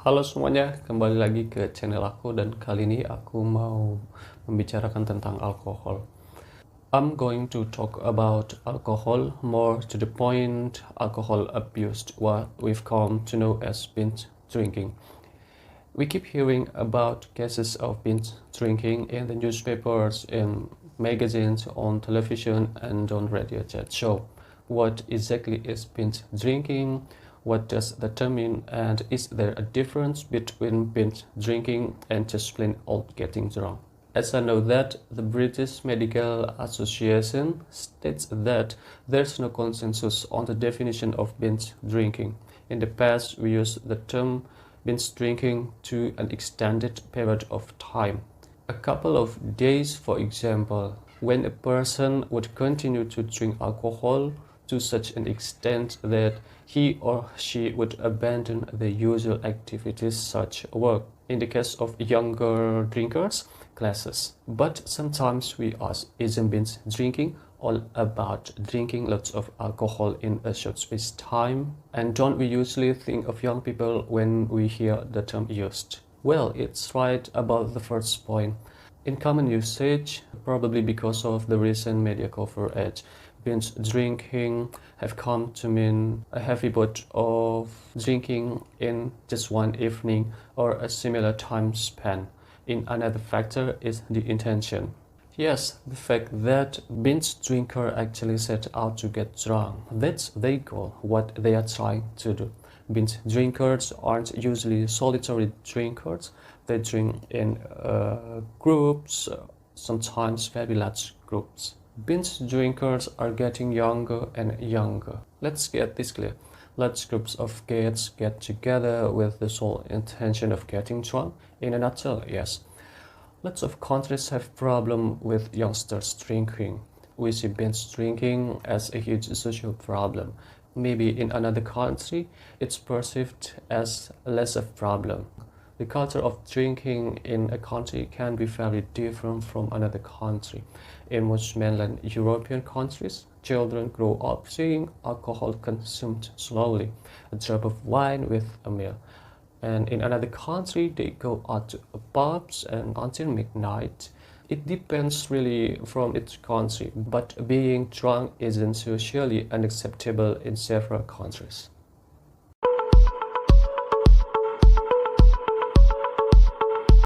Halo semuanya, kembali lagi ke channel aku dan kali ini aku mau membicarakan tentang alkohol. I'm going to talk about alcohol, more to the point, alcohol abuse, what we've come to know as binge drinking. We keep hearing about cases of binge drinking in the newspapers, in magazines, on television, and on radio chat show. What exactly is binge drinking? What does that term mean? And is there a difference between binge drinking and just plain old getting drunk? As I know that the British Medical Association states that there's no consensus on the definition of binge drinking. In the past, we used the term binge drinking to an extended period of time. A couple of days, for example, when a person would continue to drink alcohol to such an extent that he or she would abandon the usual activities such work. In the case of younger drinkers, classes. But sometimes we ask, isn't binge drinking all about drinking lots of alcohol in a short space time? And don't we usually think of young people when we hear the term used? Well, it's right about the first point. In common usage, probably because of the recent media coverage, binge drinking have come to mean a heavy bout of drinking in just one evening or a similar time span. In another factor is the intention. Yes, the fact that binge drinker actually set out to get drunk. That's their goal, what they are trying to do. Binge drinkers aren't usually solitary drinkers. They drink in groups, sometimes very large groups. Binge drinkers are getting younger and younger. Let's get this clear. Large groups of kids get together with the sole intention of getting drunk. In a nutshell, yes. Lots of countries have problem with youngsters drinking. We see binge drinking as a huge social problem. Maybe in another country, it's perceived as less of a problem. The culture of drinking in a country can be very different from another country. In most mainland European countries, children grow up seeing alcohol consumed slowly, a drop of wine with a meal. And in another country, they go out to pubs and until midnight. It depends really from each country, but being drunk isn't socially unacceptable in several countries.